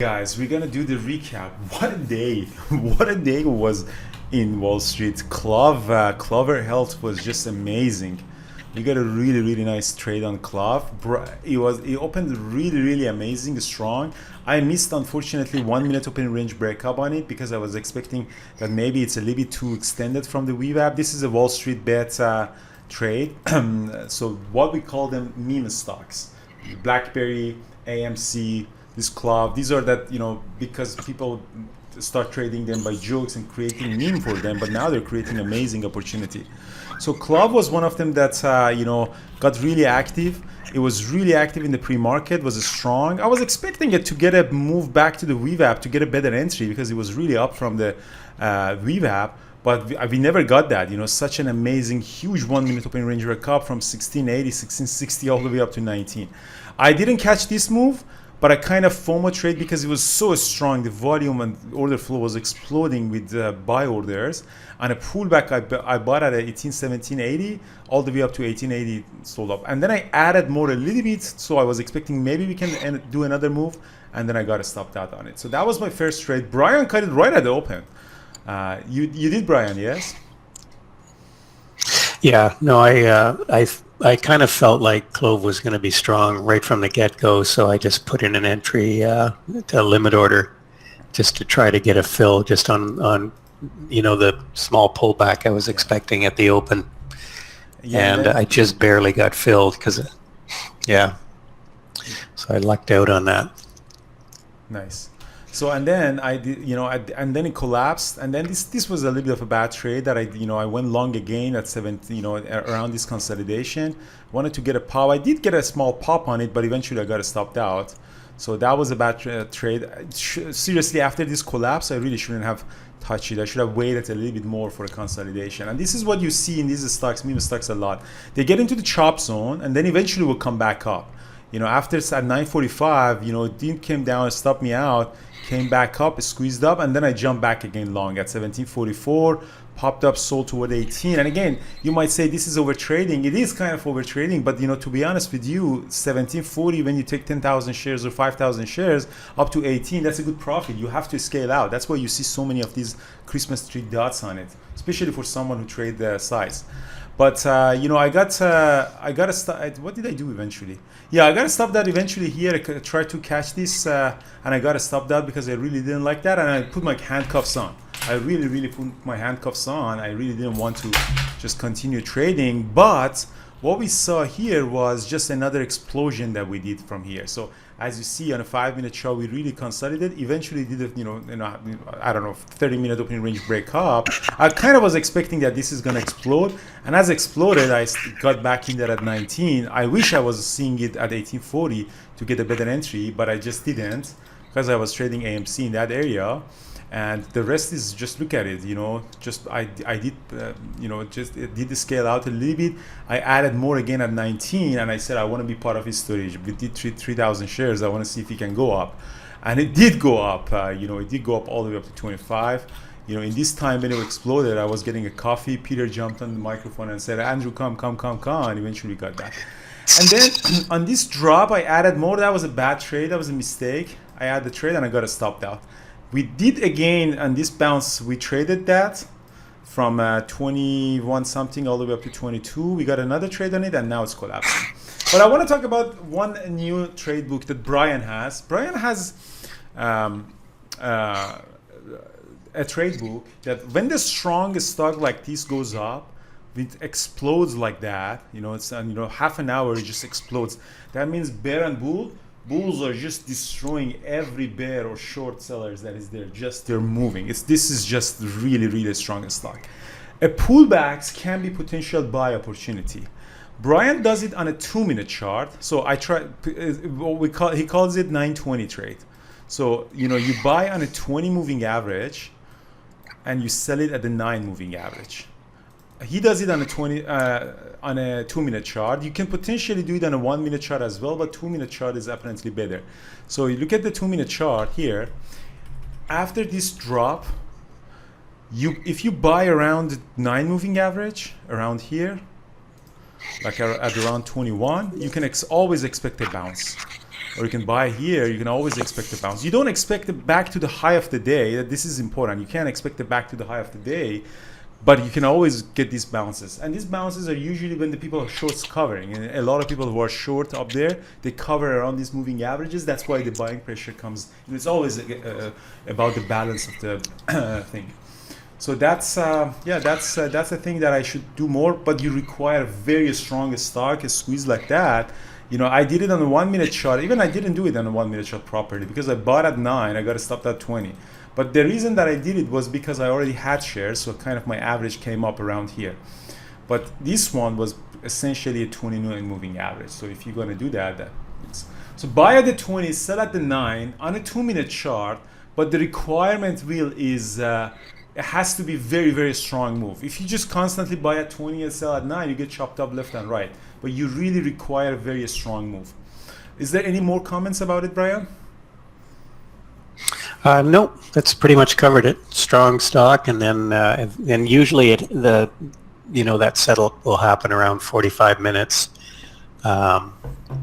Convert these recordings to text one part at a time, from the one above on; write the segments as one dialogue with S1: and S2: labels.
S1: Guys, we're gonna do the recap. What a day! What a day it was in Wall Street. Clover Health was just amazing. We got a really nice trade on Clove. It opened really amazing, strong. I missed unfortunately 1 minute opening range breakup on it because I was expecting that maybe it's a little bit too extended from the VWAP. This is a Wall Street bet trade. So what we call them meme stocks, BlackBerry, AMC, this CLOV. These are that, because people start trading them by jokes and creating meme for them, but now they're creating amazing opportunity. So CLOV was one of them that got really active. It was really active in the pre-market, was strong. I was expecting it to get a move back to the VWAP to get a better entry because it was really up from the VWAP. But we never got that, such an amazing, huge 1 minute opening range breakup from 1680, 1660 all the way up to 19. I didn't catch this move, but I kind of FOMO trade because it was so strong. The volume and order flow was exploding with buy orders. And a pullback, I bought at 18, 1780, all the way up to 1880 sold up. And then I added more a little bit, so I was expecting maybe we can do another move, and then I got stopped out on it. So that was my first trade. Brian cut it right at the open. You did, Brian, yes?
S2: Yeah, no, I kind of felt like Clove was going to be strong right from the get-go, so I just put in an entry to a limit order just to try to get a fill just on the small pullback I was expecting at the open. Yeah, and I just barely got filled because, so I lucked out on that.
S1: Nice. So and then I did, and then it collapsed, and then this was a little bit of a bad trade that I went long again at 70, around this consolidation. Wanted to get a pop. I did get a small pop on it, but eventually I got stopped out. So that was a bad trade. Seriously, after this collapse, I really shouldn't have touched it. I should have waited a little bit more for a consolidation. And this is what you see in these stocks, meme stocks a lot. They get into the chop zone, and then eventually will come back up. After it's at 945, it came down, stopped me out, came back up, squeezed up, and then I jumped back again long at 1744, popped up, sold toward 18. And again, you might say this is overtrading. It is kind of overtrading, but to be honest with you, 1740, when you take 10,000 shares or 5,000 shares up to 18, that's a good profit. You have to scale out. That's why you see so many of these Christmas tree dots on it, especially for someone who trade the size. But I got a stop. What did I do eventually? Yeah, I got to stop that eventually here. I tried to catch this, and I got to stop that because I really didn't like that, and I put my handcuffs on. I really put my handcuffs on. I really didn't want to just continue trading. But what we saw here was just another explosion that we did from here. So as you see on a 5-minute chart, we really consolidated. Eventually did a, I don't know, 30-minute opening range break up. I kind of was expecting that this is going to explode. And as it exploded, I got back in there at 19. I wish I was seeing it at 1840 to get a better entry, but I just didn't because I was trading AMC in that area. And the rest is just look at it, just I did, just did the scale out a little bit. I added more again at 19, and I said I want to be part of his storage. We did 3,000 shares. I want to see if he can go up, and it did go up. It did go up all the way up to 25. In this time when it exploded, I was getting a coffee. Peter jumped on the microphone and said, "Andrew, come!" And eventually we got that. And then on this drop, I added more. That was a bad trade. That was a mistake. I added the trade and I got stopped out. We did again on this bounce. We traded that from 21 something all the way up to 22. We got another trade on it, and now it's collapsing. But I want to talk about one new trade book that Brian has. Brian has a trade book that when the strong stock like this goes up, it explodes like that. It's half an hour it just explodes. That means bear and bull. Bulls are just destroying every bear or short sellers that is there. Just they're moving. This is just really strong stock. A pullbacks can be potential buy opportunity. Brian does it on a 2-minute chart. So I try. He calls it 920 trade. So you buy on a 20 moving average, and you sell it at the 9 moving average. He does it on a 2-minute chart. You can potentially do it on a 1-minute chart as well, but 2-minute chart is apparently better. So you look at the 2-minute chart here. After this drop, if you buy around 9 moving average around here, like at around 21, you can always expect a bounce. or you can buy here, you can always expect a bounce. You don't expect it back to the high of the day. This is important. You can't expect it back to the high of the day, but you can always get these bounces. And these bounces are usually when the people are shorts covering. And a lot of people who are short up there, they cover around these moving averages. That's why the buying pressure comes. It's always about the balance of the thing. So that's a thing that I should do more. But you require a very strong stock, a squeeze like that. I did it on a 1 minute chart. Even I didn't do it on a 1 minute chart properly because I bought at 9. I got to stop at 20. But the reason that I did it was because I already had shares, so kind of my average came up around here. But this one was essentially a 29 moving average. So if you're going to do that so buy at the 20, sell at the 9 on a 2 minute chart. But the requirement wheel is it has to be very, very strong move. If you just constantly buy at 20 and sell at 9, you get chopped up left and right. But you really require a very strong move. Is there any more comments about it, Brian?
S2: No, that's pretty much covered it. Strong stock, and then usually that setup will happen around 45 minutes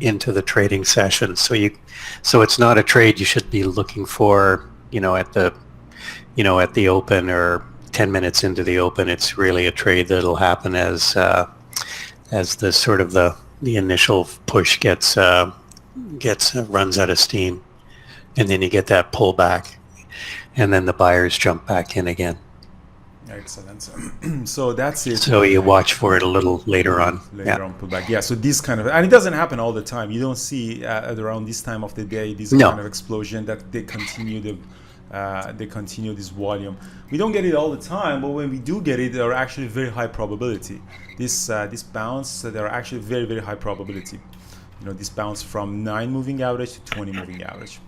S2: into the trading session. So it's not a trade you should be looking for, at the open or 10 minutes into the open. It's really a trade that'll happen as the sort of the initial push runs out of steam. And then you get that pullback, and then the buyers jump back in again.
S1: Excellent. So that's it.
S2: So you watch for it a little later on.
S1: Later on, pullback. Yeah. So this kind of, and it doesn't happen all the time. You don't see at around this time of the day this kind of explosion that they continue this volume. We don't get it all the time, but when we do get it, they're actually very high probability. This bounce, they're actually very, very high probability. This bounce from 9 moving average to 20 moving average.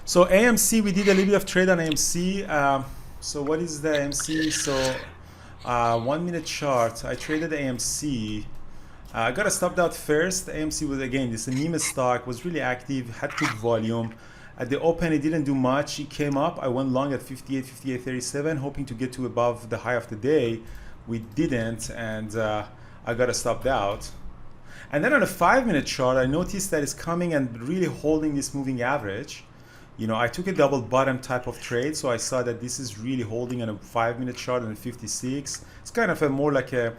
S1: So AMC, we did a little bit of trade on AMC. So what is the AMC? So 1 minute chart, I traded AMC. I got a stopped out first. AMC was, again, this meme stock, was really active, had good volume. At the open, it didn't do much. It came up. I went long at 58.37, hoping to get to above the high of the day. We didn't, and I got a stopped out. And then on a 5 minute chart, I noticed that it's coming and really holding this moving average. I took a double bottom type of trade, so I saw that this is really holding on a 5 minute chart on a 56. It's kind of more like a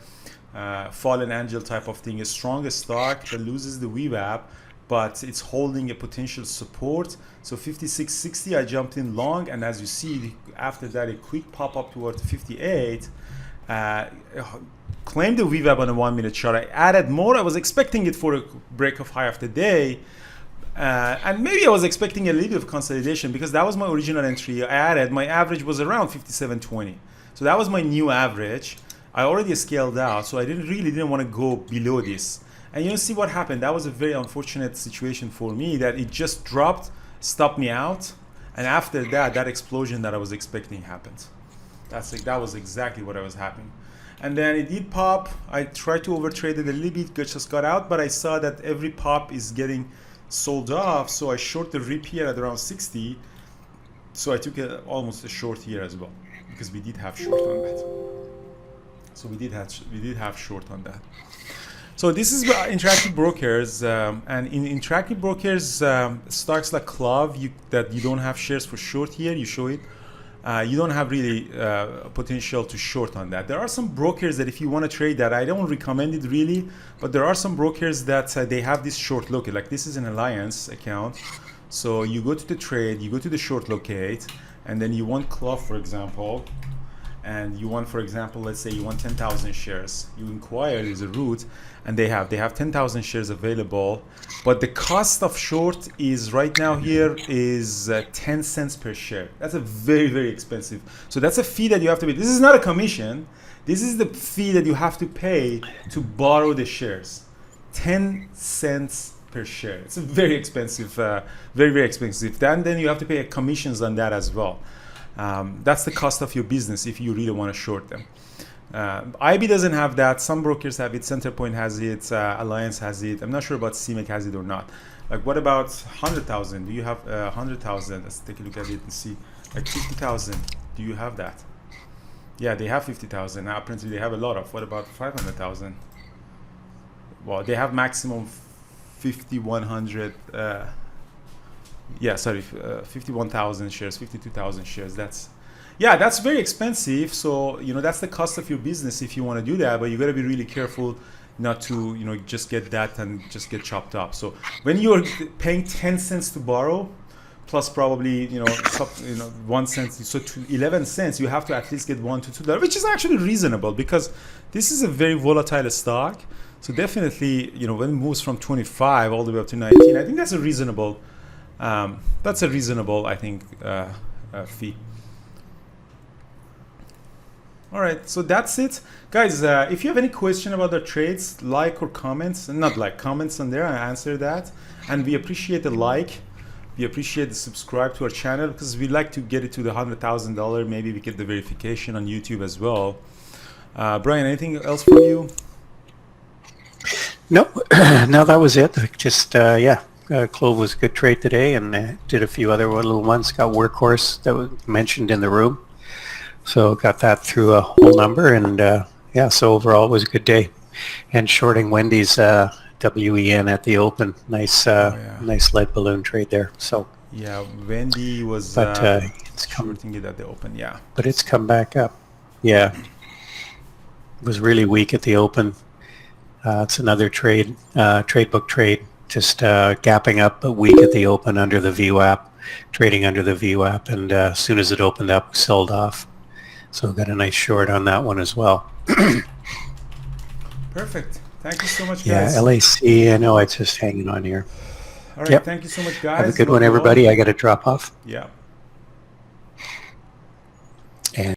S1: fallen angel type of thing, a stronger stock that loses the VWAP, but it's holding a potential support. So 56.60, I jumped in long, and as you see, after that, a quick pop up toward 58. Claimed the VWAP on a 1 minute chart. I added more. I was expecting it for a break of high of the day. And maybe I was expecting a little bit of consolidation because that was my original entry. I added, my average was around 57.20. So that was my new average. I already scaled out, so I didn't want to go below this. And see what happened. That was a very unfortunate situation for me, that it just dropped, stopped me out. And after that, that explosion that I was expecting happened. That was exactly what I was happening. And then it did pop. I tried to overtrade it a little bit, just got out, but I saw that every pop is getting sold off, so I short the rip here at around 60. So I took almost a short here as well, because we did have short on that. So we did have short on that. So this is Interactive Brokers, and in Interactive Brokers, stocks like CLOV that you don't have shares for short here, you show it. You don't have really potential to short on that. There are some brokers that if you want to trade that, I don't recommend it really, but there are some brokers that they have this short locate. Like this is an Alliance account. So you go to the trade, you go to the short locate, and then you want CLOV, for example, and you want, for example, let's say you want 10,000 shares. You inquire, there's a route, and they have 10,000 shares available, but the cost of short is right now here is 10 cents per share. That's a very, very expensive. So that's a fee that you have to pay. This is not a commission. This is the fee that you have to pay to borrow the shares. 10 cents per share. It's a very expensive, very, very expensive. Then you have to pay commissions on that as well. That's the cost of your business if you really want to short them. IB doesn't have that. Some brokers have it. Centerpoint has it. Alliance has it. I'm not sure about CMEC has it or not. Like, what about 100,000? Do you have 100,000? Let's take a look at it and see. Like 50,000. Do you have that? Yeah, they have 50,000. Now, apparently, they have a lot of. What about 500,000? well, they have maximum 5,100. 51,000 shares, 52,000 shares. That's very expensive. So that's the cost of your business if you want to do that. But you got to be really careful not to just get that and just get chopped up. So when you're paying 10 cents to borrow, plus probably 1 cent, so to 11 cents, you have to at least get $1 to $2, which is actually reasonable because this is a very volatile stock. So definitely, when it moves from 25 all the way up to 19, I think that's a reasonable. I think, fee. All right, so that's it, guys. If you have any question about the trades, like or comments, not like comments on there, I answer that. And we appreciate the like. We appreciate the subscribe to our channel because we like to get it to the $100,000. Maybe we get the verification on YouTube as well. Brian, anything else from you?
S2: No, no, that was it. Just Clove was a good trade today, and did a few other little ones. Got Workhorse that was mentioned in the room, so got that through a whole number, and so overall it was a good day. And shorting Wendy's WEN at the open, nice lead balloon trade there. So
S1: yeah, Wendy was
S2: it's
S1: shorting it at the open, yeah.
S2: But it's come back up. Yeah, it was really weak at the open. It's another trade book trade. Just gapping up, but weak at the open under the VWAP, trading under the VWAP, and as soon as it opened up, sold off. So got a nice short on that one as well.
S1: Perfect. Thank you so much, guys.
S2: Yeah, LAC, I know it's just hanging on here.
S1: All right, Thank you so much, guys.
S2: Have a good one, everybody. I got to drop off.
S1: Yeah.